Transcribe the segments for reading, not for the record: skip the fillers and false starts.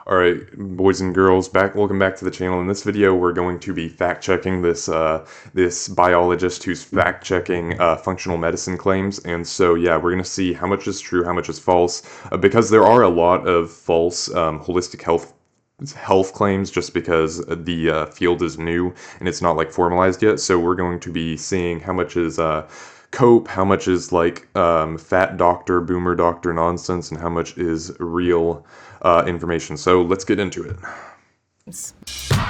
Alright, boys and girls, welcome back to the channel. In this video, we're going to be fact-checking this biologist who's fact-checking functional medicine claims. And so, yeah, we're going to see how much is true, how much is false, because there are a lot of false holistic health claims just because the field is new and it's not like formalized yet. So we're going to be seeing how much is cope, how much is like fat doctor, boomer doctor nonsense, and how much is real information. So let's get into it.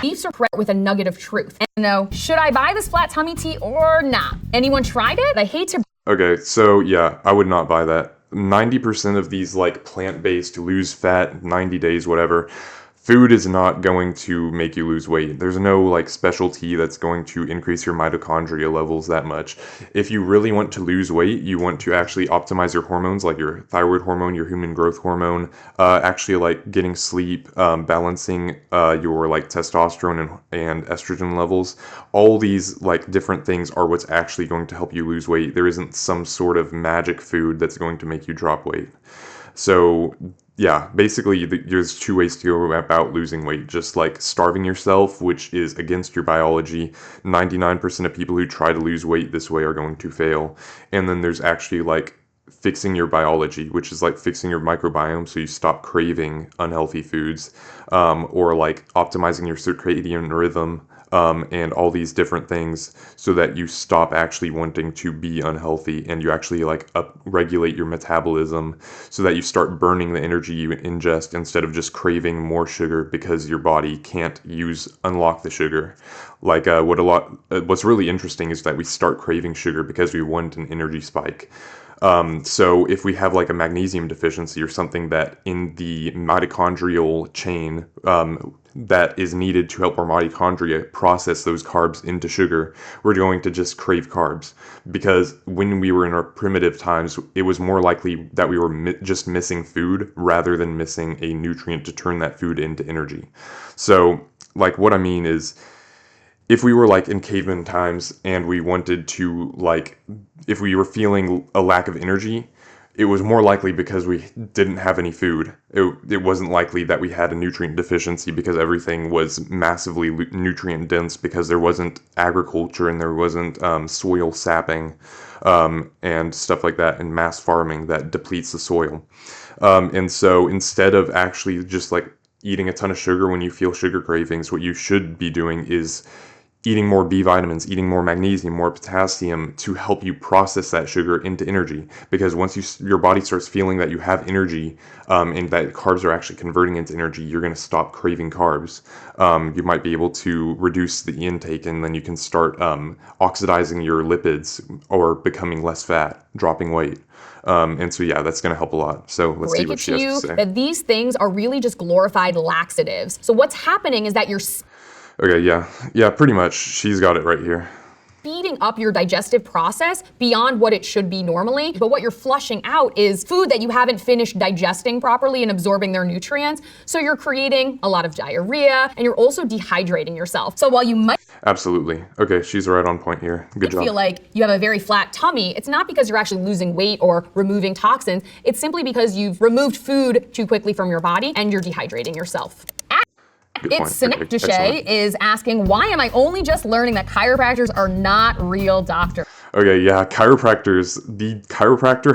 Beefs are with a nugget of truth. And no, should I buy this flat tummy tea or not? Anyone tried it? I hate to. Okay, so yeah, I would not buy that. 90% of these like plant-based lose fat, 90 days, whatever. Food is not going to make you lose weight. There's no like specialty that's going to increase your mitochondria levels that much. If you really want to lose weight, you want to actually optimize your hormones, like your thyroid hormone, your human growth hormone, actually like getting sleep, balancing your like testosterone and estrogen levels. All these like different things are what's actually going to help you lose weight. There isn't some sort of magic food that's going to make you drop weight. So yeah, basically there's two ways to go about losing weight. Just like starving yourself, which is against your biology. 99% of people who try to lose weight this way are going to fail. And then there's actually like fixing your biology, which is like fixing your microbiome so you stop craving unhealthy foods, or like optimizing your circadian rhythm, and all these different things so that you stop actually wanting to be unhealthy and you actually like regulate your metabolism so that you start burning the energy you ingest instead of just craving more sugar because your body can't unlock the sugar. Like what's really interesting is that we start craving sugar because we want an energy spike. So if we have like a magnesium deficiency or something that in the mitochondrial chain that is needed to help our mitochondria process those carbs into sugar, we're going to just crave carbs. Because when we were in our primitive times, it was more likely that we were just missing food rather than missing a nutrient to turn that food into energy. So like what I mean is, if we were like in caveman times and we wanted to like, if we were feeling a lack of energy, it was more likely because we didn't have any food. It wasn't likely that we had a nutrient deficiency because everything was massively nutrient dense because there wasn't agriculture and there wasn't soil sapping and stuff like that, and mass farming that depletes the soil. And so instead of actually just like eating a ton of sugar when you feel sugar cravings, what you should be doing is eating more B vitamins, eating more magnesium, more potassium to help you process that sugar into energy. Because once your body starts feeling that you have energy and that carbs are actually converting into energy, you're going to stop craving carbs. You might be able to reduce the intake, and then you can start oxidizing your lipids or becoming less fat, dropping weight. And so yeah, that's going to help a lot. So let's see what she has to say. That these things are really just glorified laxatives. So what's happening is that you're Okay, yeah, pretty much. She's got it right here. Speeding up your digestive process beyond what it should be normally, but what you're flushing out is food that you haven't finished digesting properly and absorbing their nutrients. So you're creating a lot of diarrhea, and you're also dehydrating yourself. So while you might Absolutely. Okay, she's right on point here. Good job. Feel like you have a very flat tummy, it's not because you're actually losing weight or removing toxins. It's simply because you've removed food too quickly from your body and you're dehydrating yourself. It's Synecdoche is asking, why am I only just learning that chiropractors are not real doctors? Okay, yeah, chiropractors, the chiropractor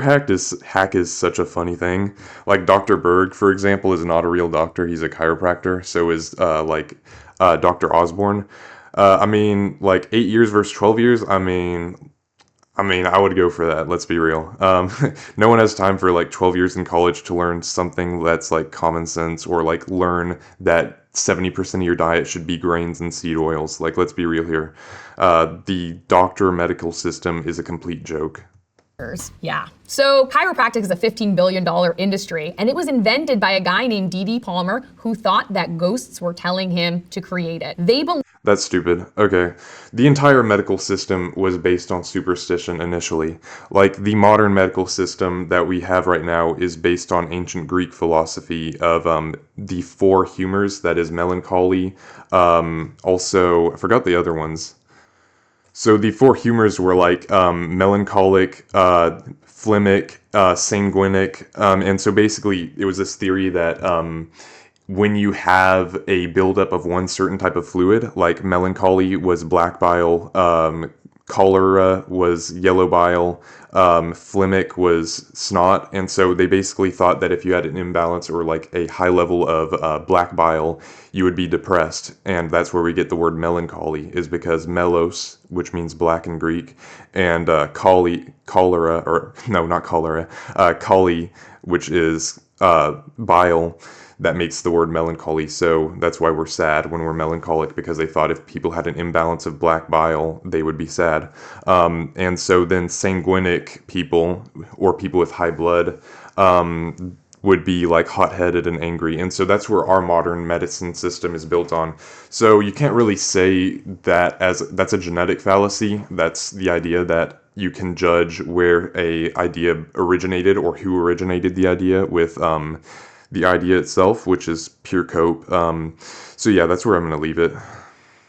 hack is such a funny thing. Like Dr. Berg, for example, is not a real doctor, he's a chiropractor. So is Dr. Osborne. I mean, like 8 years versus 12 years, I mean, I would go for that, let's be real. No one has time for like 12 years in college to learn something that's like common sense, or like learn that 70% of your diet should be grains and seed oils. Like, let's be real here. The doctor medical system is a complete joke. Yeah. So chiropractic is a $15 billion industry, and it was invented by a guy named D.D. Palmer who thought that ghosts were telling him to create it. That's stupid. Okay. The entire medical system was based on superstition initially. Like, the modern medical system that we have right now is based on ancient Greek philosophy of the four humors, that is melancholy. Also, I forgot the other ones. So the four humors were like melancholic, phlegmic, sanguinic, and so basically it was this theory that when you have a buildup of one certain type of fluid, like melancholy was black bile, cholera was yellow bile, phlegmic was snot, and so they basically thought that if you had an imbalance or like a high level of black bile, you would be depressed, and that's where we get the word melancholy, is because melos, which means black in Greek, and cholera, or no, not cholera, kali, which is bile, that makes the word melancholy. So that's why we're sad when we're melancholic, because they thought if people had an imbalance of black bile, they would be sad. And so then sanguinic people, or people with high blood, would be like hot-headed and angry. And so that's where our modern medicine system is built on. So you can't really say that as that's a genetic fallacy. That's the idea that you can judge where a idea originated or who originated the idea with the idea itself, which is pure cope. So yeah, that's where I'm going to leave it.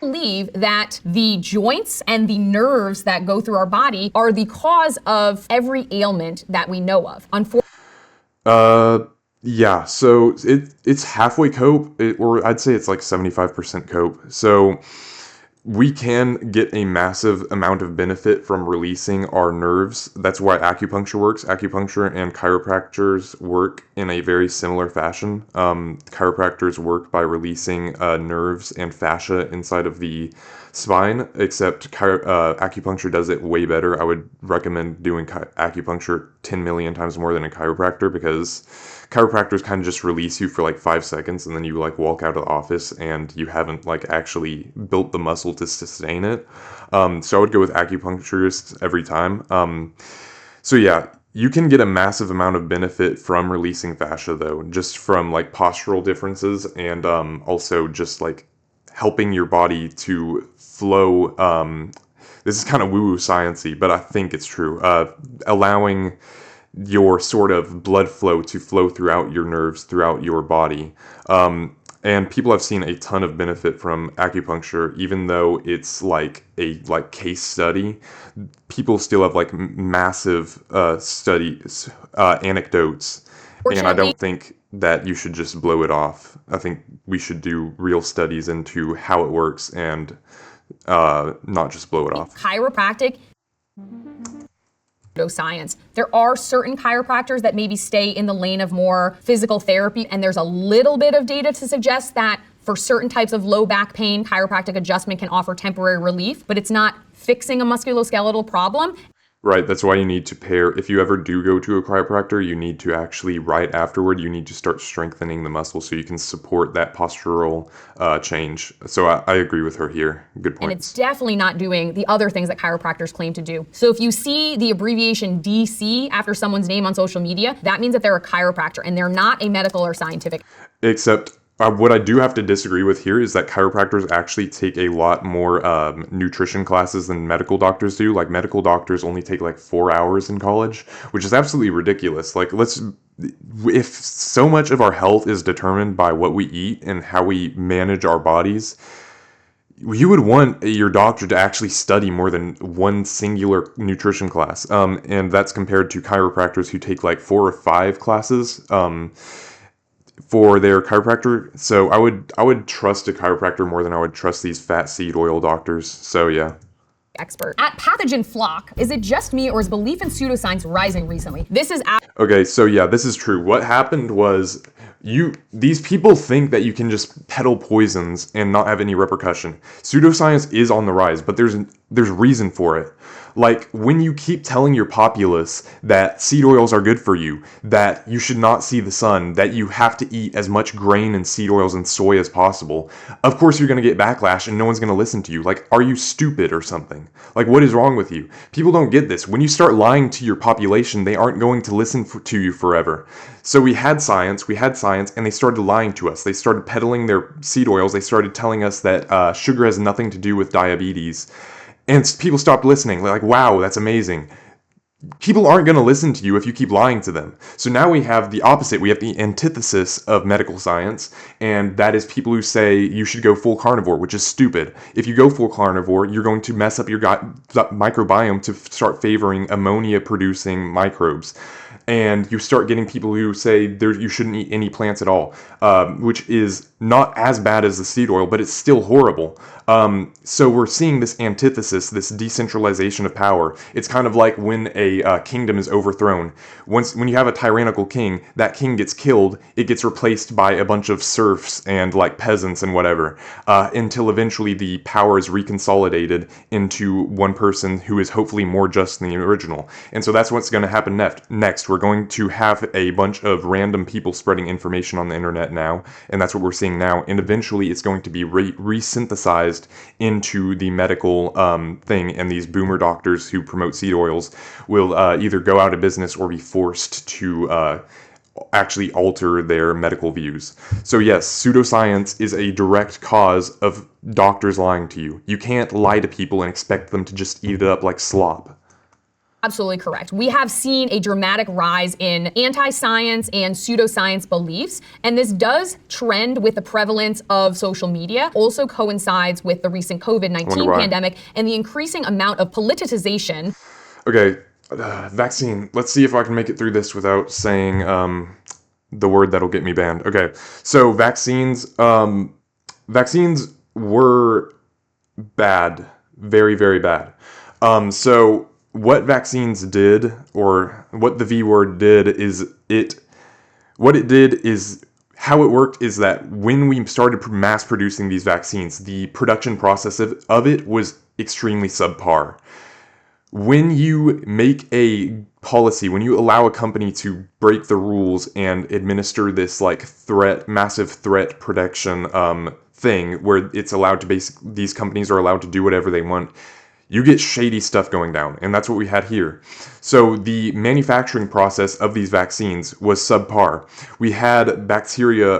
Believe that the joints and the nerves that go through our body are the cause of every ailment that we know of. Yeah, so it's halfway cope, or I'd say it's like 75% cope. So we can get a massive amount of benefit from releasing our nerves. That's why acupuncture works. Acupuncture and chiropractors work in a very similar fashion. Chiropractors work by releasing nerves and fascia inside of the spine, except acupuncture does it way better. I would recommend doing acupuncture 10 million times more than a chiropractor, because chiropractors kind of just release you for like 5 seconds and then you like walk out of the office and you haven't like actually built the muscle to sustain it. So I would go with acupuncturists every time. So yeah, you can get a massive amount of benefit from releasing fascia though, just from like postural differences, and also just like helping your body to flow. This is kind of woo-woo science-y, but I think it's true. Allowing your sort of blood flow to flow throughout your nerves, throughout your body. And people have seen a ton of benefit from acupuncture, even though it's like a case study. People still have like massive studies, anecdotes, and I don't think that you should just blow it off. I think we should do real studies into how it works and not just blow it off. Chiropractic, pseudoscience. There are certain chiropractors that maybe stay in the lane of more physical therapy, and there's a little bit of data to suggest that for certain types of low back pain, chiropractic adjustment can offer temporary relief, but it's not fixing a musculoskeletal problem. Right, that's why you need to pair. If you ever do go to a chiropractor, you need to actually, right afterward, you need to start strengthening the muscle so you can support that postural change. So I agree with her here. Good point. And it's definitely not doing the other things that chiropractors claim to do. So if you see the abbreviation DC after someone's name on social media, that means that they're a chiropractor and they're not a medical or scientific. Except what I do have to disagree with here is that chiropractors actually take a lot more nutrition classes than medical doctors do. Like medical doctors only take like 4 hours in college, which is absolutely ridiculous. Like if so much of our health is determined by what we eat and how we manage our bodies, you would want your doctor to actually study more than one singular nutrition class. And that's compared to chiropractors who take like 4 or 5 classes. For their chiropractor. So I would trust a chiropractor more than I would trust these fat seed oil doctors. So yeah. Expert. At Pathogen Flock, is it just me or is belief in pseudoscience rising recently? This is okay, so yeah, this is true. What happened was these people think that you can just peddle poisons and not have any repercussion. Pseudoscience is on the rise, but there's reason for it. Like when you keep telling your populace that seed oils are good for you, that you should not see the sun, that you have to eat as much grain and seed oils and soy as possible, of course you're going to get backlash and no one's going to listen to you. Like, are you stupid or something? Like, what is wrong with you? People don't get this. When you start lying to your population, they aren't going to listen to you forever. So we had science, and they started lying to us. They started peddling their seed oils. They started telling us that sugar has nothing to do with diabetes. And people stopped listening. They're like, wow, that's amazing. People aren't going to listen to you if you keep lying to them. So now we have the opposite. We have the antithesis of medical science, and that is people who say you should go full carnivore, which is stupid. If you go full carnivore, you're going to mess up your gut microbiome to start favoring ammonia-producing microbes. and you start getting people who say you shouldn't eat any plants at all, which is not as bad as the seed oil, but it's still horrible. So we're seeing this antithesis, this decentralization of power. It's kind of like when a kingdom is overthrown. When you have a tyrannical king, that king gets killed, it gets replaced by a bunch of serfs and like peasants and whatever, until eventually the power is reconsolidated into one person who is hopefully more just than the original. And so that's what's going to happen next. We're going to have a bunch of random people spreading information on the internet now, and that's what we're seeing now. And eventually it's going to be resynthesized into the medical thing, and these boomer doctors who promote seed oils will either go out of business or be forced to actually alter their medical views. So yes, pseudoscience is a direct cause of doctors lying to you. You can't lie to people and expect them to just eat it up like slop. Absolutely correct. We have seen a dramatic rise in anti-science and pseudoscience beliefs, and this does trend with the prevalence of social media. Also coincides with the recent COVID-19 pandemic and the increasing amount of politicization. Okay, vaccine. Let's see if I can make it through this without saying the word that'll get me banned. Okay, so vaccines were bad, very, very bad. So what vaccines did, or what the V word did, how it worked is that when we started mass producing these vaccines, the production process of it was extremely subpar. When you make a policy, when you allow a company to break the rules and administer this like massive threat protection thing, where it's allowed to these companies are allowed to do whatever they want, you get shady stuff going down, and that's what we had here. So the manufacturing process of these vaccines was subpar. We had bacteria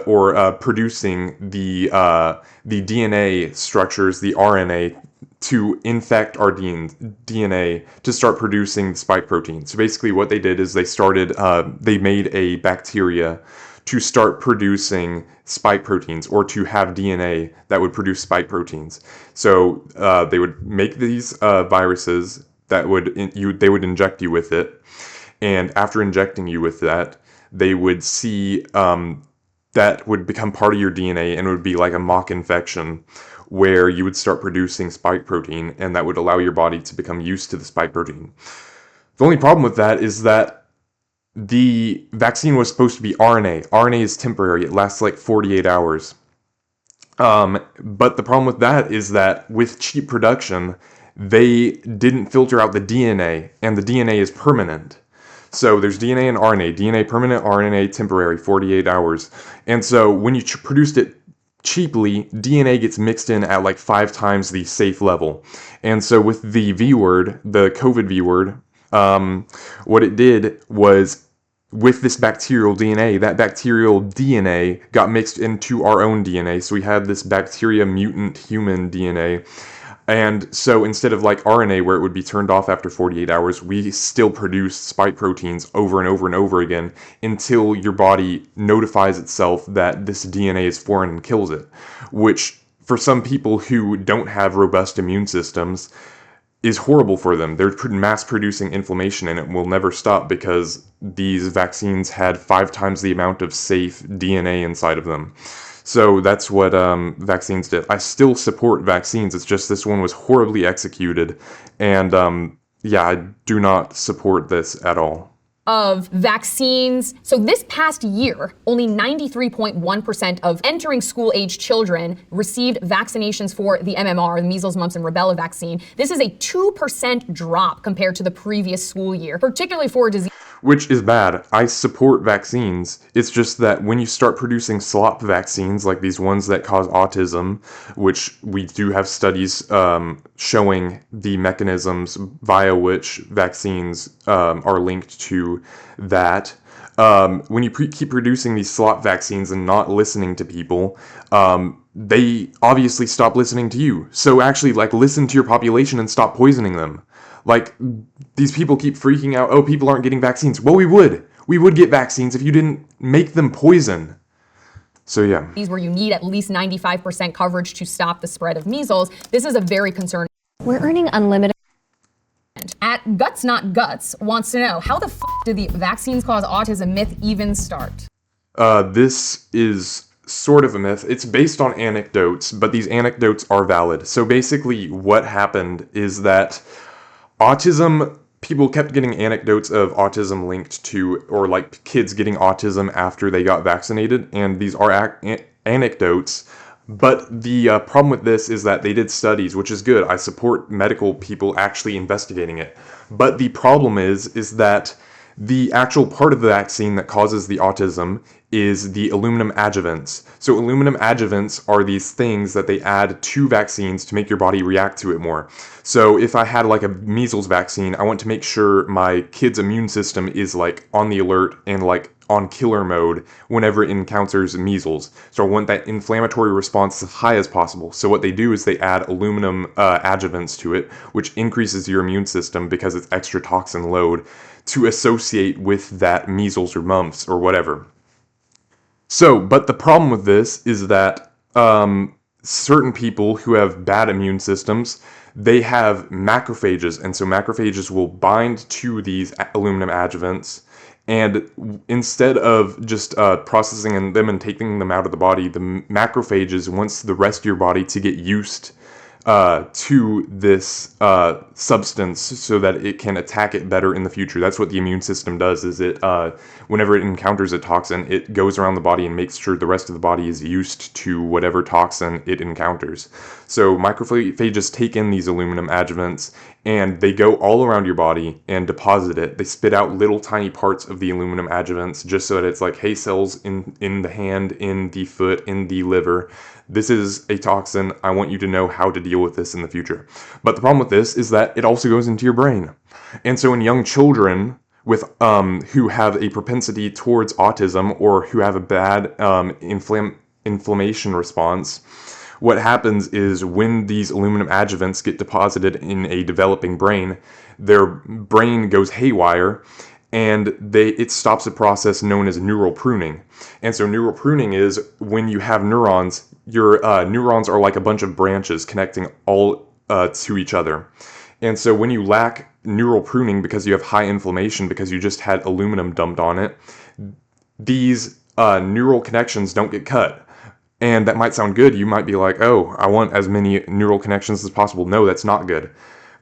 producing the DNA structures, the RNA, to infect our DNA to start producing spike protein. So basically what they did is they made a bacteria to start producing spike proteins, or to have DNA that would produce spike proteins. So they would make these viruses that they would inject you with it, and after injecting you with that, they would see that would become part of your DNA, and it would be like a mock infection where you would start producing spike protein, and that would allow your body to become used to the spike protein. The only problem with that is that the vaccine was supposed to be RNA. RNA is temporary. It lasts like 48 hours. But the problem with that is that with cheap production, they didn't filter out the DNA, and the DNA is permanent. So there's DNA and RNA. DNA permanent, RNA temporary, 48 hours. And so when you produced it cheaply, DNA gets mixed in at like 5 times the safe level. And so with the V word, the COVID V word, what it did was, with this bacterial DNA, that bacterial DNA got mixed into our own DNA. So we had this bacteria mutant human DNA. And so instead of like RNA, where it would be turned off after 48 hours, we still produce spike proteins over and over and over again until your body notifies itself that this DNA is foreign and kills it. Which, for some people who don't have robust immune systems, is horrible for them. They're mass producing inflammation, and it will never stop because these vaccines had 5 times the amount of safe DNA inside of them. So that's what vaccines did. I still support vaccines. It's just this one was horribly executed, and yeah, I do not support this at all. Of vaccines. So this past year, only 93.1% of entering school-age children received vaccinations for the MMR, the measles, mumps, and rubella vaccine. This is a 2% drop compared to the previous school year, particularly for a disease. Which is bad. I support vaccines. It's just that when you start producing slop vaccines, like these ones that cause autism, which we do have studies showing the mechanisms via which vaccines are linked to that. When you keep producing these slop vaccines and not listening to people, they obviously stop listening to you. So actually, like, listen to your population and stop poisoning them. Like, these people keep freaking out, oh, people aren't getting vaccines. Well, we would get vaccines if you didn't make them poison. So yeah. These where you need at least 95% coverage to stop the spread of measles. This is a very concerning. We're earning unlimited. At Guts Not Guts wants to know, how the f did the vaccines cause autism myth even start? This is sort of a myth. It's based on anecdotes, but these anecdotes are valid. So basically what happened is that people kept getting anecdotes of autism linked to, or like kids getting autism after they got vaccinated, and these are anecdotes. But the problem with this is that they did studies, which is good. I support medical people actually investigating it. But the problem is that the actual part of the vaccine that causes the autism is the aluminum adjuvants. So aluminum adjuvants are these things that they add to vaccines to make your body react to it more. So if I had like a measles vaccine, I want to make sure my kid's immune system is like on the alert and like on killer mode whenever it encounters measles. So I want that inflammatory response as high as possible. So what they do is they add aluminum adjuvants to it, which increases your immune system because it's extra toxin load to associate with that measles or mumps or whatever. So, but the problem with this is that certain people who have bad immune systems, they have macrophages, and so macrophages will bind to these aluminum adjuvants, and instead of just processing them and taking them out of the body, the macrophages wants the rest of your body to get used to this substance so that it can attack it better in the future. That's what the immune system does, is it, whenever it encounters a toxin, it goes around the body and makes sure the rest of the body is used to whatever toxin it encounters. So macrophages take in these aluminum adjuvants and they go all around your body and deposit it. They spit out little tiny parts of the aluminum adjuvants just so that it's like, hey, cells in the hand, in the foot, in the liver, this is a toxin. I want you to know how to deal with this in the future. But the problem with this is that it also goes into your brain. And so in young children with who have a propensity towards autism or who have a bad inflammation response, what happens is when these aluminum adjuvants get deposited in a developing brain, their brain goes haywire and it stops a process known as neural pruning. And so neural pruning is when you have neurons, your neurons are like a bunch of branches connecting all to each other. And so when you lack neural pruning because you have high inflammation because you just had aluminum dumped on it, these neural connections don't get cut. And that might sound good. You might be like, oh, I want as many neural connections as possible. No, that's not good.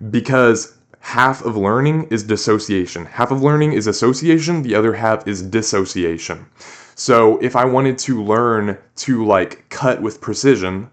Because half of learning is dissociation. Half of learning is association. The other half is dissociation. So if I wanted to learn to like cut with precision,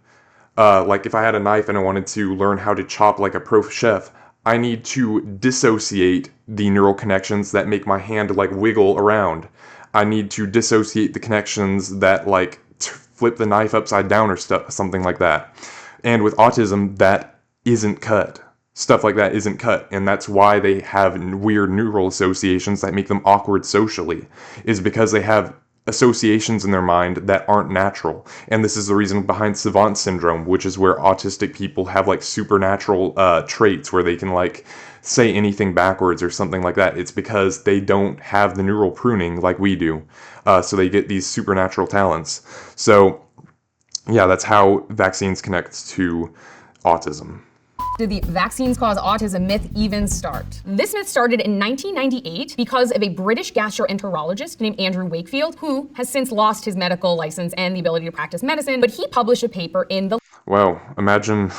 like if I had a knife and I wanted to learn how to chop like a pro chef, I need to dissociate the neural connections that make my hand like wiggle around. I need to dissociate the connections that like flip the knife upside down or something like that. And with autism, that isn't cut. Stuff like that isn't cut, and that's why they have weird neural associations that make them awkward socially, is because they have associations in their mind that aren't natural. And this is the reason behind savant syndrome, which is where autistic people have like supernatural traits where they can like say anything backwards or something like that. It's because they don't have the neural pruning like we do. So they get these supernatural talents. So yeah, that's how vaccines connect to autism. Did the vaccines cause autism myth even start? This myth started in 1998 because of a British gastroenterologist named Andrew Wakefield, who has since lost his medical license and the ability to practice medicine, but he published a paper in the Wow, imagine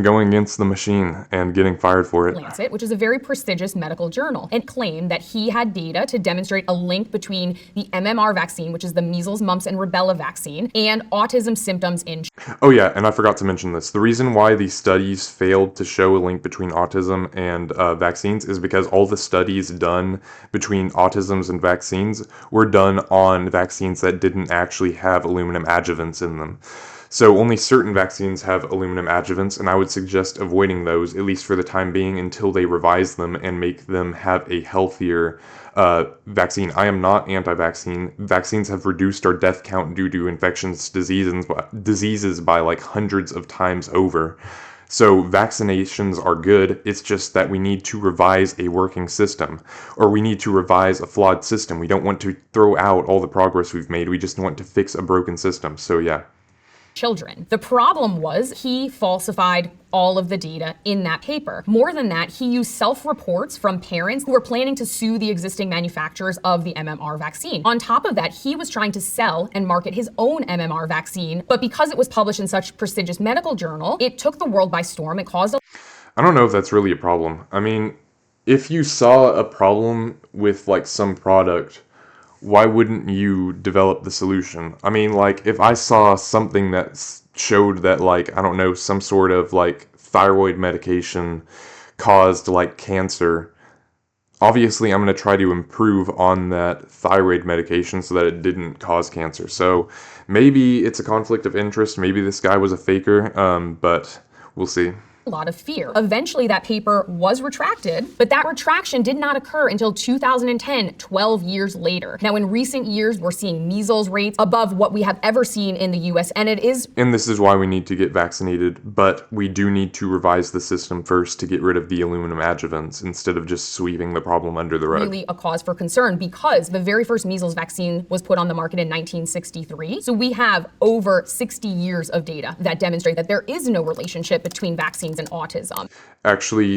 going against the machine and getting fired for it. Lancet, which is a very prestigious medical journal, and claimed that he had data to demonstrate a link between the MMR vaccine, which is the measles, mumps, and rubella vaccine, and autism symptoms in Oh yeah, and I forgot to mention this. The reason why these studies failed to show a link between autism and vaccines is because all the studies done between autisms and vaccines were done on vaccines that didn't actually have aluminum adjuvants in them. So only certain vaccines have aluminum adjuvants, and I would suggest avoiding those, at least for the time being, until they revise them and make them have a healthier vaccine. I am not anti-vaccine. Vaccines have reduced our death count due to infectious diseases by like hundreds of times over. So vaccinations are good, it's just that we need to revise a working system, or we need to revise a flawed system. We don't want to throw out all the progress we've made, we just want to fix a broken system, so yeah. children. The problem was he falsified all of the data in that paper. More than that, he used self-reports from parents who were planning to sue the existing manufacturers of the MMR vaccine. On top of that, he was trying to sell and market his own MMR vaccine, but because it was published in such a prestigious medical journal, it took the world by storm. It caused I don't know if that's really a problem. I mean, if you saw a problem with like some product, why wouldn't you develop the solution? I mean, like, if I saw something that showed that, like, I don't know, some sort of, like, thyroid medication caused, like, cancer, obviously I'm going to try to improve on that thyroid medication so that it didn't cause cancer. So maybe it's a conflict of interest. Maybe this guy was a faker, but we'll see. A lot of fear. Eventually that paper was retracted, but that retraction did not occur until 2010, 12 years later. Now in recent years, we're seeing measles rates above what we have ever seen in the US, and this is why we need to get vaccinated, but we do need to revise the system first to get rid of the aluminum adjuvants instead of just sweeping the problem under the rug. Really a cause for concern because the very first measles vaccine was put on the market in 1963. So we have over 60 years of data that demonstrate that there is no relationship between vaccines and autism. Actually,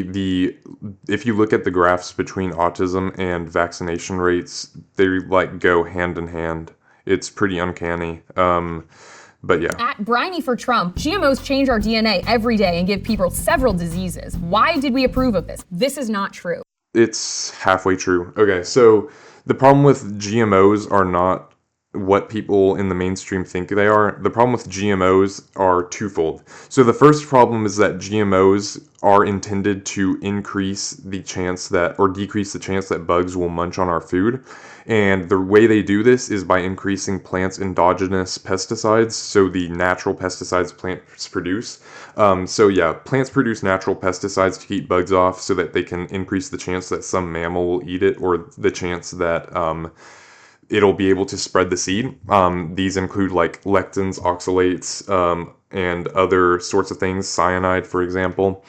if you look at the graphs between autism and vaccination rates, they like go hand in hand. It's pretty uncanny. But yeah. At Briny for Trump, GMOs change our DNA every day and give people several diseases. Why did we approve of this? This is not true. It's halfway true. Okay, so the problem with GMOs are not what people in the mainstream think they are. The problem with GMOs are twofold. So the first problem is that GMOs are intended to increase the chance that, or decrease the chance that bugs will munch on our food. And the way they do this is by increasing plants' endogenous pesticides, so the natural pesticides plants produce. So yeah, plants produce natural pesticides to keep bugs off so that they can increase the chance that some mammal will eat it, or the chance that it'll be able to spread the seed. These include like lectins, oxalates, and other sorts of things, cyanide, for example.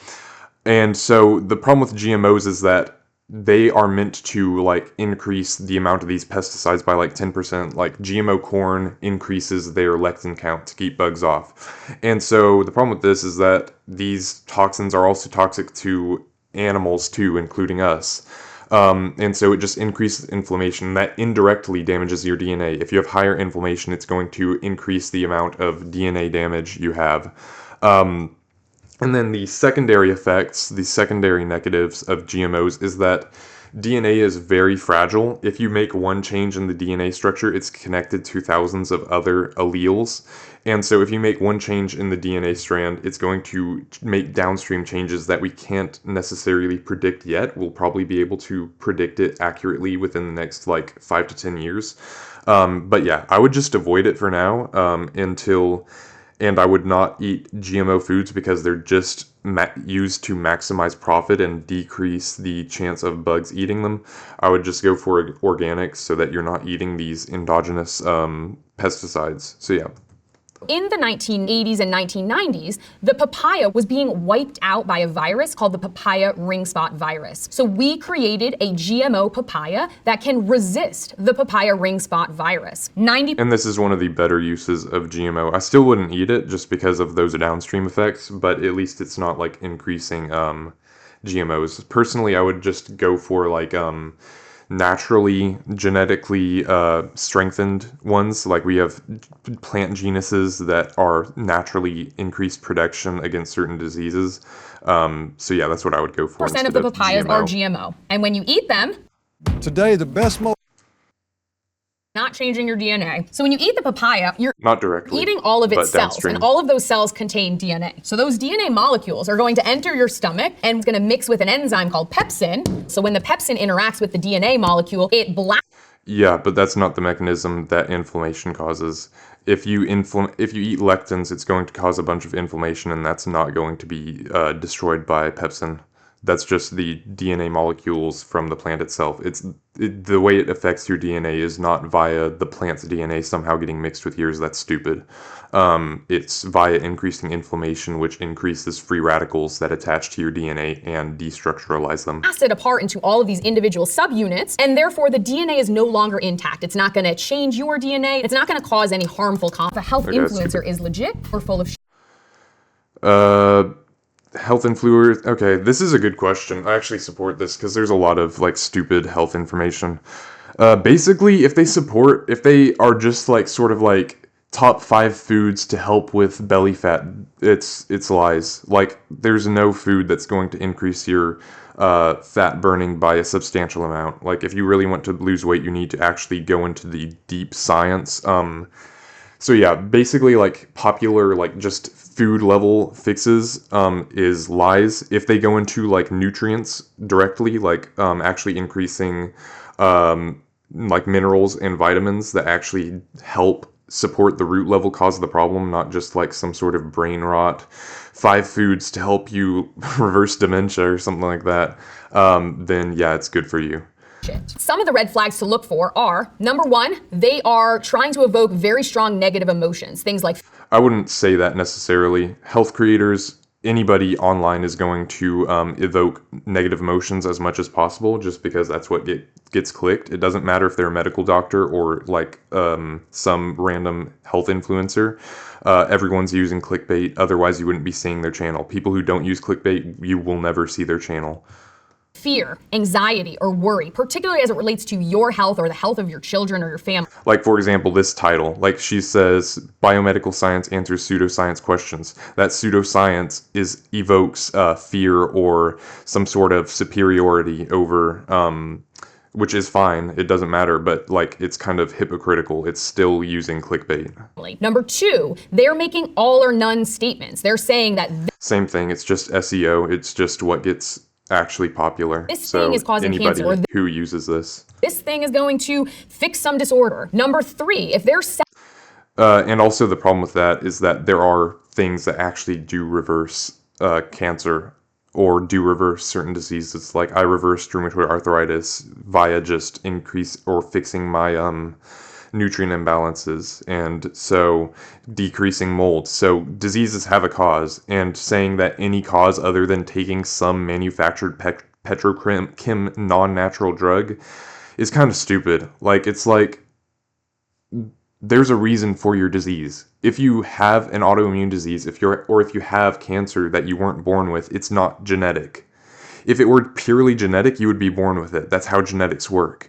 And so the problem with GMOs is that they are meant to like increase the amount of these pesticides by like 10%. Like GMO corn increases their lectin count to keep bugs off. And so the problem with this is that these toxins are also toxic to animals too, including us. And so it just increases inflammation. That indirectly damages your DNA. If you have higher inflammation, it's going to increase the amount of DNA damage you have. And then the secondary effects, the secondary negatives of GMOs is that DNA is very fragile. If you make one change in the DNA structure, it's connected to thousands of other alleles. And so if you make one change in the DNA strand, it's going to make downstream changes that we can't necessarily predict yet. We'll probably be able to predict it accurately within the next like 5 to 10 years. But yeah, I would just avoid it for now and I would not eat GMO foods because they're just used to maximize profit and decrease the chance of bugs eating them. I would just go for organics so that you're not eating these endogenous pesticides. So yeah. In the 1980s and 1990s, the papaya was being wiped out by a virus called the papaya ring spot virus. So we created a GMO papaya that can resist the papaya ring spot virus. And this is one of the better uses of GMO. I still wouldn't eat it just because of those downstream effects, but at least it's not like increasing GMOs. Personally, I would just go for like naturally genetically strengthened ones. Like we have plant genuses that are naturally increased protection against certain diseases. So yeah, that's what I would go for. 1% of the papayas are GMO. And when you eat them, today the best not changing your DNA. So when you eat the papaya, you're not directly eating all of its cells, downstream. And all of those cells contain DNA. So those DNA molecules are going to enter your stomach and it's going to mix with an enzyme called pepsin. So when the pepsin interacts with the DNA molecule, it blacks. Yeah, but that's not the mechanism that inflammation causes. If you eat lectins, it's going to cause a bunch of inflammation, and that's not going to be destroyed by pepsin. That's just the DNA molecules from the plant itself. The way it affects your DNA is not via the plant's DNA somehow getting mixed with yours. That's stupid. It's via increasing inflammation, which increases free radicals that attach to your DNA and destructuralize them. It apart into all of these individual subunits, and therefore the DNA is no longer intact. It's not going to change your DNA. It's not going to cause any harmful consequences. If a health influencer is legit or full of Health influencers. Okay, this is a good question. I actually support this because there's a lot of like stupid health information. Basically, if they are just like sort of like top 5 foods to help with belly fat, it's lies. Like there's no food that's going to increase your fat burning by a substantial amount. Like if you really want to lose weight, you need to actually go into the deep science. So yeah, basically like popular like just food level fixes is lies. If they go into like nutrients directly, like actually increasing like minerals and vitamins that actually help support the root level cause of the problem, not just like some sort of brain rot 5 foods to help you reverse dementia or something like that, then yeah, it's good for you. Some of the red flags to look for are, number 1, they are trying to evoke very strong negative emotions. Things like... I wouldn't say that necessarily. Health creators, anybody online is going to evoke negative emotions as much as possible just because that's what gets clicked. It doesn't matter if they're a medical doctor or like some random health influencer. Everyone's using clickbait, otherwise you wouldn't be seeing their channel. People who don't use clickbait, you will never see their channel. Fear, anxiety, or worry, particularly as it relates to your health or the health of your children or your family. Like, for example, this title, like she says, biomedical science answers pseudoscience questions. That pseudoscience evokes fear or some sort of superiority over, which is fine, it doesn't matter, but like it's kind of hypocritical. It's still using clickbait. Number 2, they're making all or none statements. They're saying that... Same thing, it's just SEO, it's just what gets actually popular. This thing is causing cancer. Anybody who uses this. This thing is going to fix some disorder. Number 3, if they're... and also the problem with that is that there are things that actually do reverse cancer or do reverse certain diseases. Like I reversed rheumatoid arthritis via just increase or fixing my nutrient imbalances, and so decreasing mold. So diseases have a cause, and saying that any cause other than taking some manufactured petrochem non-natural drug is kind of stupid. Like it's like there's a reason for your disease. If you have an autoimmune disease, if you have cancer that you weren't born with, it's not genetic. If it were purely genetic, you would be born with it. That's how genetics work.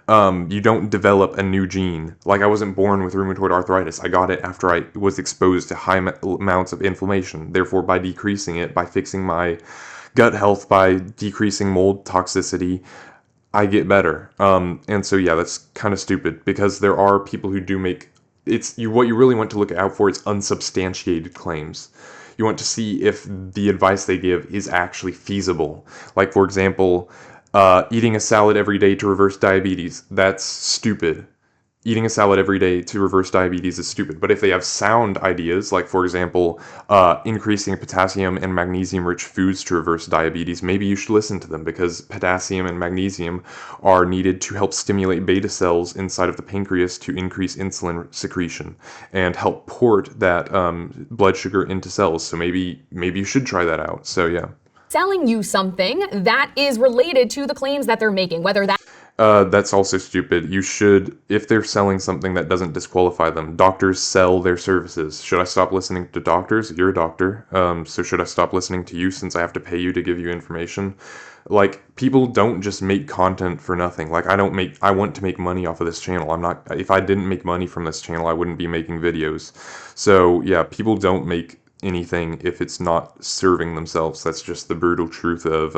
You don't develop a new gene. Like I wasn't born with rheumatoid arthritis. I got it after I was exposed to high amounts of inflammation. Therefore, by decreasing it, by fixing my gut health, by decreasing mold toxicity, I get better. And so yeah, that's kind of stupid because there are people who do make what you really want to look out for is unsubstantiated claims. You want to see if the advice they give is actually feasible. Like for example, eating a salad every day to reverse diabetes, that's stupid. Eating a salad every day to reverse diabetes is stupid. But if they have sound ideas, like for example, increasing potassium and magnesium rich foods to reverse diabetes, maybe you should listen to them because potassium and magnesium are needed to help stimulate beta cells inside of the pancreas to increase insulin secretion and help port that blood sugar into cells. So maybe you should try that out. So yeah. Selling you something that is related to the claims that they're making, whether that... That's also stupid. You should, if they're selling something that doesn't disqualify them. Doctors sell their services. Should I stop listening to doctors? You're a doctor. So should I stop listening to you since I have to pay you to give you information? Like, people don't just make content for nothing. Like, I want to make money off of this channel. If I didn't make money from this channel, I wouldn't be making videos. So yeah, people don't make anything if it's not serving themselves. That's just the brutal truth of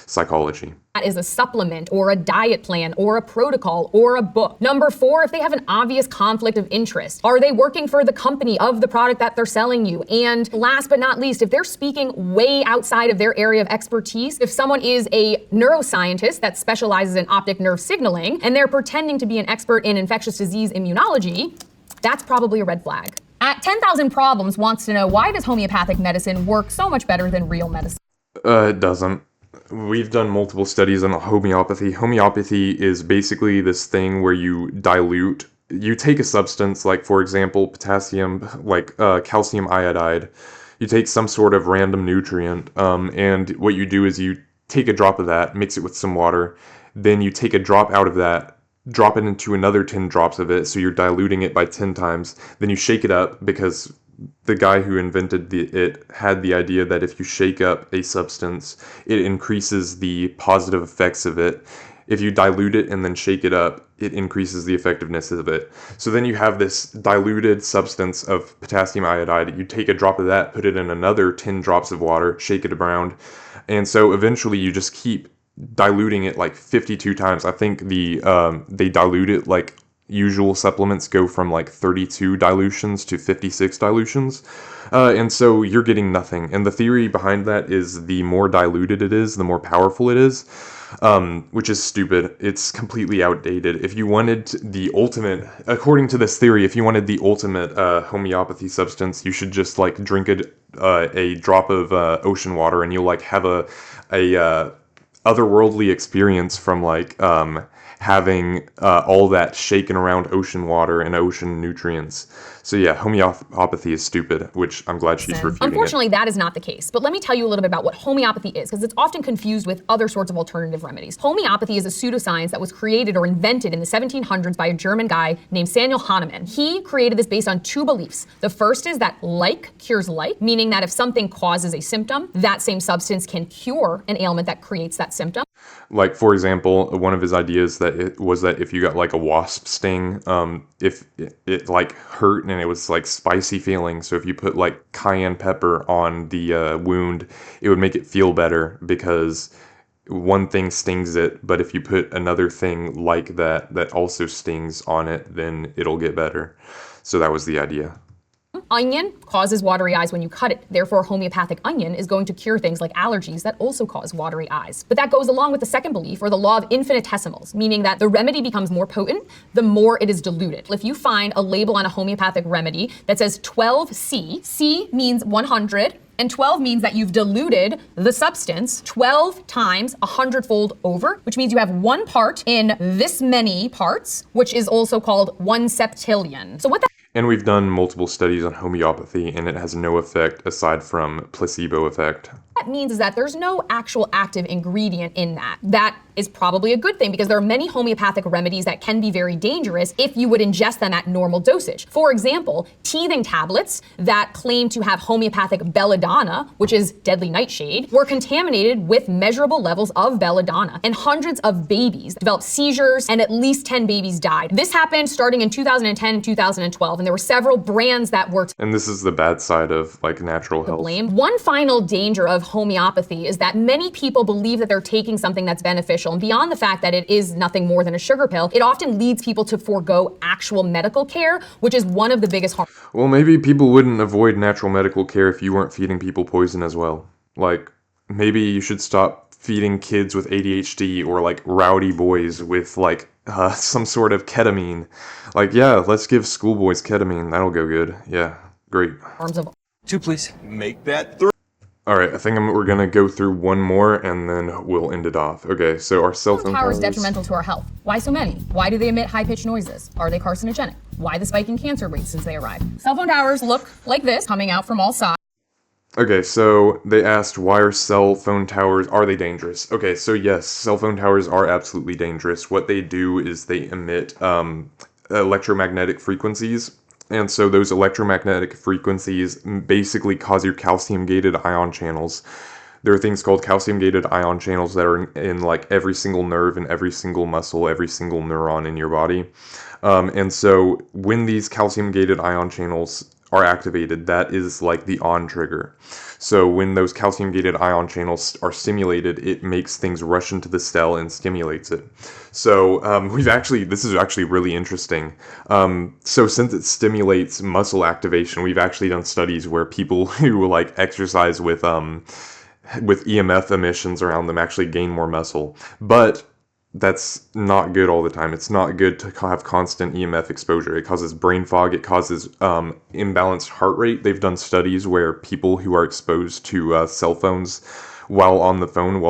psychology. That is a supplement or a diet plan or a protocol or a book. Number 4, if they have an obvious conflict of interest. Are they working for the company of the product that they're selling you? And last but not least, if they're speaking way outside of their area of expertise, if someone is a neuroscientist that specializes in optic nerve signaling and they're pretending to be an expert in infectious disease immunology, that's probably a red flag. At 10,000 Problems wants to know, why does homeopathic medicine work so much better than real medicine? It doesn't. We've done multiple studies on homeopathy. Homeopathy is basically this thing where you take a substance, like for example, potassium, like calcium iodide. You take some sort of random nutrient, and what you do is you take a drop of that, mix it with some water, then you take a drop out of that, drop it into another 10 drops of it, so you're diluting it by 10 times. Then you shake it up because the guy who invented it had the idea that if you shake up a substance, it increases the positive effects of it. If you dilute it and then shake it up, it increases the effectiveness of it. So then you have this diluted substance of potassium iodide. You take a drop of that, put it in another 10 drops of water, shake it around, and so eventually you just keep diluting it like 52 times. I think they dilute it like usual supplements go from like 32 dilutions to 56 dilutions. And so you're getting nothing. And the theory behind that is the more diluted it is, the more powerful it is, which is stupid. It's completely outdated. If you wanted the ultimate, according to this theory, if you wanted the ultimate homeopathy substance, you should just like drink a drop of ocean water and you'll like have a otherworldly experience from like having all that shaken around ocean water and ocean nutrients. So yeah, homeopathy is stupid, which I'm glad she's refuting Unfortunately, that is not the case. But let me tell you a little bit about what homeopathy is, because it's often confused with other sorts of alternative remedies. Homeopathy is a pseudoscience that was created or invented in the 1700s by a German guy named Samuel Hahnemann. He created this based on two beliefs. The first is that like cures like, meaning that if something causes a symptom, that same substance can cure an ailment that creates that symptom. Like, for example, one of his ideas was that if you got like a wasp sting, if it like hurt and it was like spicy feeling, so if you put like cayenne pepper on the wound, it would make it feel better because one thing stings it, but if you put another thing like that also stings on it, then it'll get better. So that was the idea. Onion causes watery eyes when you cut it. Therefore, homeopathic onion is going to cure things like allergies that also cause watery eyes. But that goes along with the second belief, or the law of infinitesimals, meaning that the remedy becomes more potent the more it is diluted. If you find a label on a homeopathic remedy that says 12C, C means 100, and 12 means that you've diluted the substance 12 times 100-fold over, which means you have one part in this many parts, which is also called 1 septillion. So what that And we've done multiple studies on homeopathy, and it has no effect aside from placebo effect. means is that there's no actual active ingredient in that. That is probably a good thing because there are many homeopathic remedies that can be very dangerous if you would ingest them at normal dosage. For example, teething tablets that claim to have homeopathic belladonna, which is deadly nightshade, were contaminated with measurable levels of belladonna, and hundreds of babies developed seizures and at least 10 babies died. This happened starting in 2010 and 2012, and there were several brands that were And this is the bad side of like natural health. blamed. One final danger of homeopathy is that many people believe that they're taking something that's beneficial, and beyond the fact that it is nothing more than a sugar pill, it often leads people to forego actual medical care, which is one of the biggest harms. Well, maybe people wouldn't avoid natural medical care if you weren't feeding people poison as well. Like, maybe you should stop feeding kids with ADHD or like rowdy boys with like some sort of ketamine. Like, yeah, let's give schoolboys ketamine. That'll go good. Yeah, great. Harms of 2, please. Make that 3. All right, I think we're gonna go through one more and then we'll end it off. Okay, so our cell phone power is towers. detrimental to our health. Why so many? Why do they emit high-pitched noises? Are they carcinogenic? Why the spike in cancer rates since they arrived? Cell phone towers look like this, coming out from all sides. Okay, so they asked, why are cell phone towers, are they dangerous? Okay, so yes, cell phone towers are absolutely dangerous. What they do is they emit electromagnetic frequencies. And so those electromagnetic frequencies basically cause your calcium-gated ion channels. There are things called calcium-gated ion channels that are in like every single nerve and every single muscle, every single neuron in your body. And so when these calcium-gated ion channels are activated, that is like the on trigger. So when those calcium-gated ion channels are stimulated, it makes things rush into the cell and stimulates it. So this is actually really interesting. So since it stimulates muscle activation, we've actually done studies where people who like exercise with EMF emissions around them actually gain more muscle. But that's not good all the time. It's not good to have constant EMF exposure. It causes brain fog. It causes imbalanced heart rate. They've done studies where people who are exposed to cell phones while on the phone,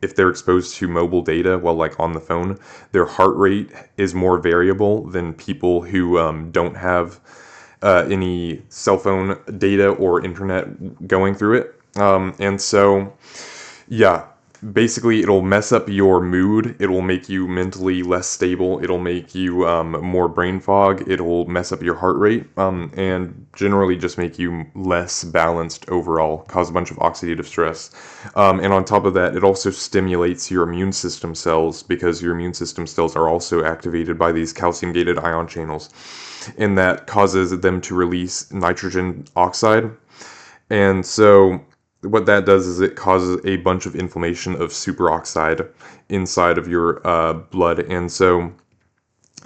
if they're exposed to mobile data while like on the phone, their heart rate is more variable than people who don't have any cell phone data or internet going through it. And so, yeah, basically it'll mess up your mood. It'll make you mentally less stable. It'll make you more brain fog. It'll mess up your heart rate, and generally just make you less balanced overall, cause a bunch of oxidative stress. And on top of that, it also stimulates your immune system cells, because your immune system cells are also activated by these calcium-gated ion channels, and that causes them to release nitrogen oxide. And so what that does is it causes a bunch of inflammation of superoxide inside of your blood. And so,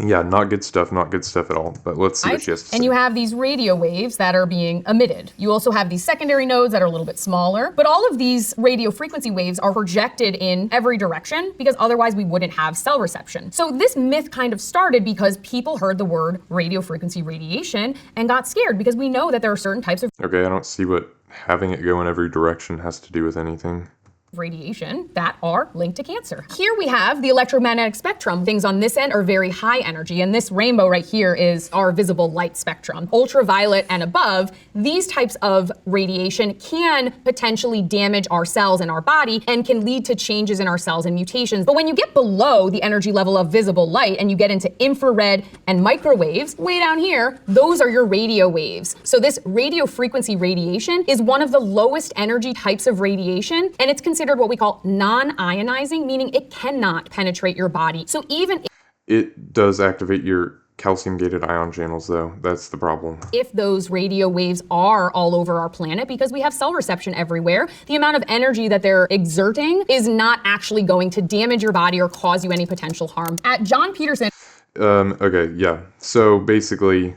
yeah, not good stuff at all. But let's see what she has to say. And you have these radio waves that are being emitted. You also have these secondary nodes that are a little bit smaller, but all of these radio frequency waves are projected in every direction, because otherwise we wouldn't have cell reception. So this myth kind of started because people heard the word radio frequency radiation and got scared, because we know that there are certain types of Okay, I don't see what having it go in every direction has to do with anything. Radiation that are linked to cancer. Here we have the electromagnetic spectrum. Things on this end are very high energy, and this rainbow right here is our visible light spectrum. Ultraviolet and above, these types of radiation can potentially damage our cells in our body and can lead to changes in our cells and mutations. But when you get below the energy level of visible light and you get into infrared and microwaves, way down here, those are your radio waves. So this radio frequency radiation is one of the lowest energy types of radiation, and it's considered what we call non-ionizing, meaning it cannot penetrate your body. So even it does activate your calcium-gated ion channels, though. That's the problem. If those radio waves are all over our planet, because we have cell reception everywhere, the amount of energy that they're exerting is not actually going to damage your body or cause you any potential harm. At John Peterson. Okay, yeah. So basically,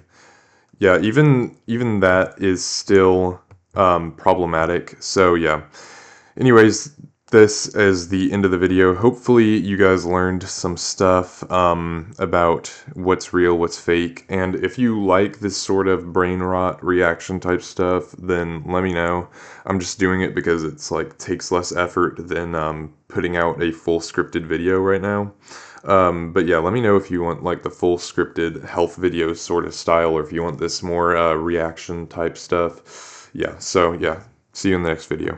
yeah, even that is still problematic. So yeah. Anyways, this is the end of the video. Hopefully you guys learned some stuff about what's real, what's fake, and if you like this sort of brain rot reaction type stuff, then let me know. I'm just doing it because it's like takes less effort than putting out a full scripted video right now. But yeah, let me know if you want like the full scripted health video sort of style, or if you want this more reaction type stuff. Yeah, so yeah, see you in the next video.